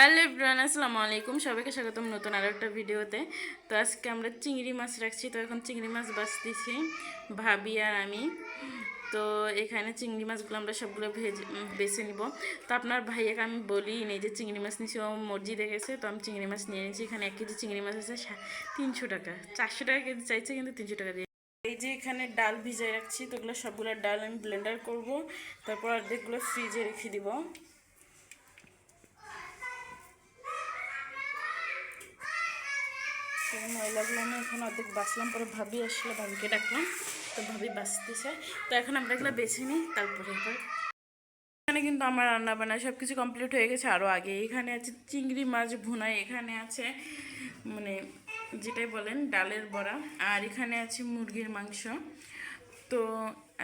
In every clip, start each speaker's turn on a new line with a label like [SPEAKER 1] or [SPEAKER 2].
[SPEAKER 1] Hello everyone, আসসালামু আলাইকুম। সবাইকে স্বাগতম নতুন আরও একটা ভিডিওতে। তো আজকে আমরা চিংড়ি মাছ রাখছি, তো এখন চিংড়ি মাছ বাছতেছি ভাবি আর আমি। তো এখানে চিংড়ি মাছগুলো আমরা সবগুলো বেছে নিব। তো আপনার ভাইয়াকে আমি বলি নেই যে চিংড়ি মাছ নিছি, ও মসজিদে গেছে, তো আমি চিংড়ি মাছ নিয়ে নিয়েছি। এখানে 1 কেজি চিংড়ি মাছ আছে 300 টাকা, 400 টাকা কেজি চাইছে, কিন্তু 300 টাকা দিয়ে। এই যে এখানে ডাল ভিজাই রাখছি, তো ওগুলো সবগুলো ডাল আমি ব্লেন্ডার করব, তারপর অর্ধেকগুলো ফ্রিজে রেখে দিব। ময়লাগুলো আমি এখন অর্ধেক বাছলাম, পরে ভাবি আসলে ভাবিকে ডাকলাম, তো ভাবি বাছতেছে। তো এখন আমরা এগুলো বেছে নিই, তারপরে এখানে কিন্তু আমার রান্না বান্না সব কিছু কমপ্লিট হয়ে গেছে আরও আগে। এখানে আছে চিংড়ি মাছ ভুনাই, এখানে আছে মানে যেটাই বলেন ডালের বড়া, আর এখানে আছে মুরগির মাংস। তো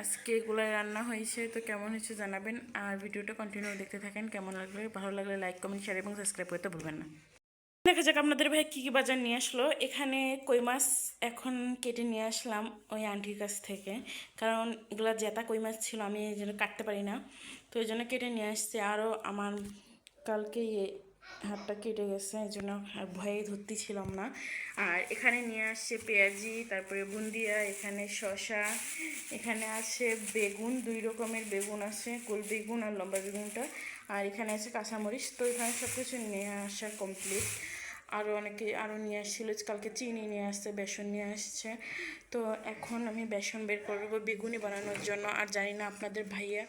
[SPEAKER 1] আজকে এগুলাই রান্না হয়েছে। তো কেমন হয়েছে জানাবেন, আর ভিডিওটা কন্টিনিউ দেখতে থাকেন। কেমন লাগলে, ভালো লাগলে লাইক, কমেন্ট, শেয়ার এবং সাবস্ক্রাইব করতে ভুলবেন না। দেখা যাক আপনাদের ভাই কী কী বাজার নিয়ে আসলো। এখানে কই মাছ এখন কেটে নিয়ে আসলাম ওই আন্টির কাছ থেকে, কারণ এগুলো জেতা কই মাছ ছিল, আমি এই জন্য কাটতে পারি না, তো এই জন্য কেটে নিয়ে আসছে। আরও আমার কালকে হাতটা কেটে গেছে, এই জন্য আর ভয়ে ধরতেছিলাম না। আর এখানে নিয়ে আসছে পেঁয়াজি, তারপরে বুন্দিয়া, এখানে শসা, এখানে আছে বেগুন, 2 রকমের বেগুন আছে, গোল বেগুন আর লম্বা বেগুনটা, আর এখানে আছে কাঁচামরিচ। তো এখানে সব কিছু নিয়ে আসা কমপ্লিট। আরও অনেকে আরও নিয়ে আসছিল, কালকে চিনি নিয়ে আসছে, বেসন নিয়ে আসছে। তো এখন আমি বেসন বের করবো বেগুনি বানানোর জন্য। আর জানি না আপনাদের ভাইয়া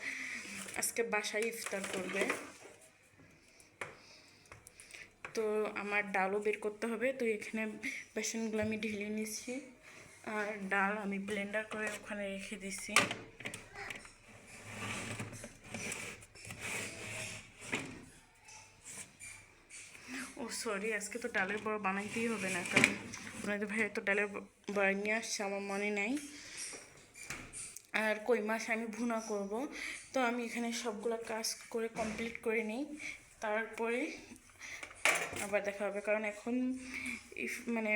[SPEAKER 1] আজকে বাসায় ইফতার করবে, তো আমার ডালও বের করতে হবে। তো এখানে বেসনগুলো আমি ঢেলে নিচ্ছি, আর ডাল আমি ব্লেন্ডার করে ওখানে রেখে দিচ্ছি। ও সরি, আজকে তো ডালের বড়া বানাইতেই হবে না, কারণ আপনাদের ভাই তো ডালের বড়া নিয়ে আসছে, আমার মনে নাই। আর কই মাছ আমি ভুনা করব, তো আমি এখানে সবগুলো কাজ করে কমপ্লিট করে নিই, তারপরে আবার দেখা হবে। কারণ এখন মানে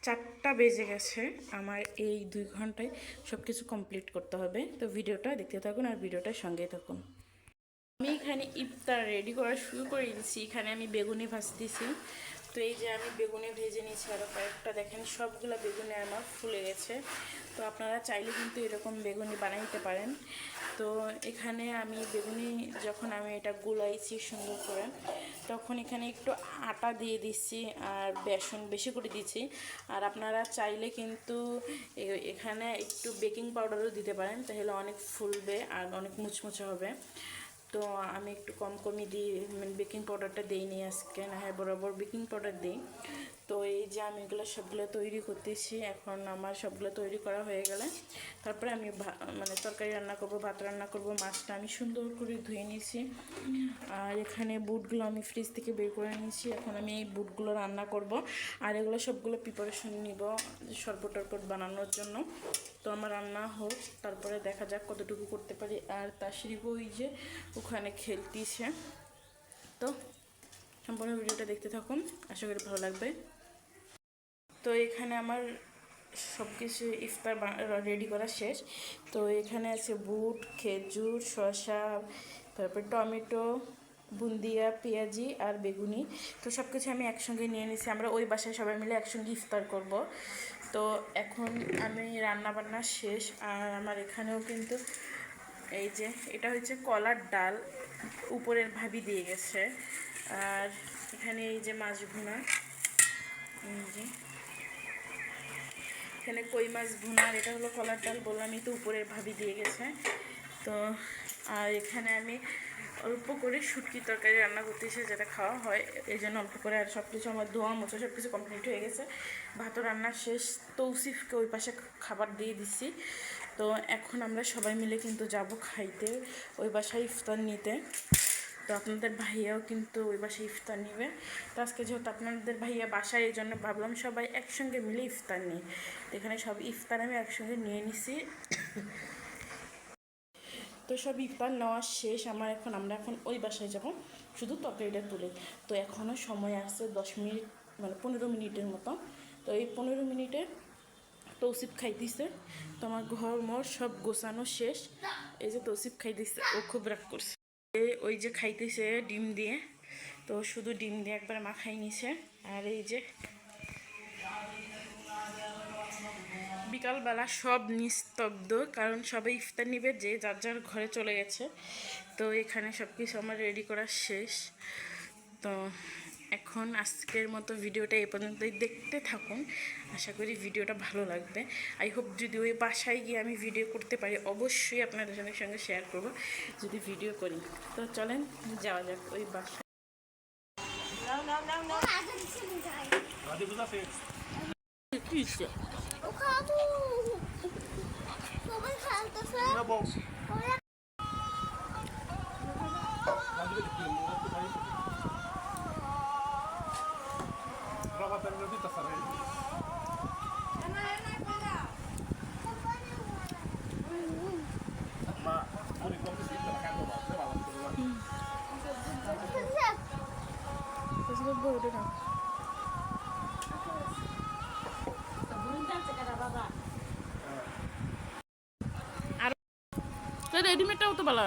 [SPEAKER 1] 4টা বেজে গেছে, আমার এই 2 ঘন্টায় সব কিছু কমপ্লিট করতে হবে। তো ভিডিওটা দেখতে থাকুন আর ভিডিওটার সঙ্গেই থাকুন। আমি এখানে ইফতার রেডি করা শুরু করে দিচ্ছি। এখানে আমি বেগুনি ভাজতেছি। তো এই যে আমি বেগুনি ভেজে নিয়েছি আরও কয়েকটা, দেখেন সবগুলো বেগুনি আমার ফুলে গেছে। তো আপনারা চাইলে কিন্তু এরকম বেগুনি বানাইতে পারেন। তো এখানে আমি বেগুনি যখন আমি এটা গুলাইছি সুন্দর করে, তখন এখানে একটু আটা দিয়ে দিচ্ছি আর বেসন বেশি করে দিচ্ছি। আর আপনারা চাইলে কিন্তু এখানে একটু বেকিং পাউডারও দিতে পারেন, তাহলে অনেক ফুলবে আর অনেক মুচমুচে হবে। তো আমি একটু কমই দিই, মানে বেকিং পাউডারটা দিইনি আজকে, না হয় বরাবর বেকিং পাউডার দিই। তো এই যে আমি এগুলো সবগুলো তৈরি করতেছি। এখন আমার সবগুলো তৈরি করা হয়ে গেলে তারপরে আমি মানে তরকারি রান্না করব, ভাত রান্না করব। মাছটা আমি সুন্দর করে ধুয়ে নিয়েছি, আর এখানে বুটগুলো আমি ফ্রিজ থেকে বের করে নিয়েছি। এখন আমি এই বুটগুলো রান্না করব, আর এগুলো সবগুলো প্রিপারেশন নিব শরবত টরবত বানানোর জন্য। তো আমার রান্না হোক, তারপরে দেখা যাক কতটুকু করতে পারি। আর তাশরিফ ওই যে ওখানে খেলতেছে। তো সম্পূর্ণ ভিডিওটা দেখতে থাকুন, আশা করি ভালো লাগবে। তো এখানে আমার সব কিছু ইফতার রেডি করা শেষ। তো এখানে আছে বুট, খেজুর, শসা, তারপর টমেটো, বুন্দিয়া, পেঁয়াজি আর বেগুনি। তো সব কিছু আমি একসঙ্গে নিয়ে নিয়েছি, আমরা ওই বাসায় সবাই মিলে একসঙ্গে ইফতার করব। তো এখন আমি রান্না বান্না শেষ, আর আমার এখানেও কিন্তু এই যে এটা হচ্ছে কলার ডাল, উপরের ভাবি দিয়ে গেছে। আর এখানে এই যে মাছ ভুনা, এই যে এখানে কই মাছ ভুনা, আর এটা হলো কলার ডাল, বললামই তো উপরের ভাবি দিয়ে গেছে। তো আর এখানে আমি অল্প করে শুটকি তরকারি রান্না করতেছি, যেটা খাওয়া হয়, এই জন্য অল্প করে। আর সব কিছু আমার ধোয়া মোছা সব কিছু কমপ্লিট হয়ে গেছে, ভাতও রান্না শেষ। তৌসিফকে ওই পাশে খাবার দিয়ে দিছি। তো এখন আমরা সবাই মিলে কিন্তু যাব খাইতে ওই বাসায় ইফতার নিতে। তো আপনাদের ভাইয়াও কিন্তু ওই বাসায় ইফতার নেবে। তো আজকে যেহেতু আপনাদের ভাইয়া বাসায়, এই জন্য ভাবলাম সবাই একসঙ্গে মিলে ইফতার নিই। এখানে সব ইফতার আমি একসঙ্গে নিয়ে নিছি। তো সব ইফতার নেওয়া শেষ আমার। আমরা এখন ওই বাসায় যাব শুধু তরকারিটা তুলে। তো এখনও সময় আছে 10 মিনিট, মানে 15 মিনিটের মতো। তো এই 15 মিনিটে তৌসিফ খাইতেছে। তো আমার ঘর মর সব গোছানো শেষ। এই যে তৌসিফ খাইতেছে, ও খুব রাগ করছে। ওই যে খাইতেছে ডিম দিয়ে, তো শুধু ডিম দিয়ে একবার মাখাই নিছে। আর এই যে বিকালবেলা সব নিস্তব্ধ, কারণ সবাই ইফতার নিবে, যে যার যার ঘরে চলে গেছে। তো এখানে সব কিছু আমার রেডি করা শেষ। তো এখন আজকের মতো ভিডিওটা এই পর্যন্তই, দেখতে থাকুন, আশা করি ভিডিওটা ভালো লাগবে। আই হোপ যদি ওই বাসায় গিয়ে আমি ভিডিও করতে পারি, অবশ্যই আপনাদের সঙ্গে শেয়ার করব যদি ভিডিও করি। তো চলেন যাওয়া যাক ওই বাসায়। কি হচ্ছে? আর রেডিমেডটাও তো ভালো।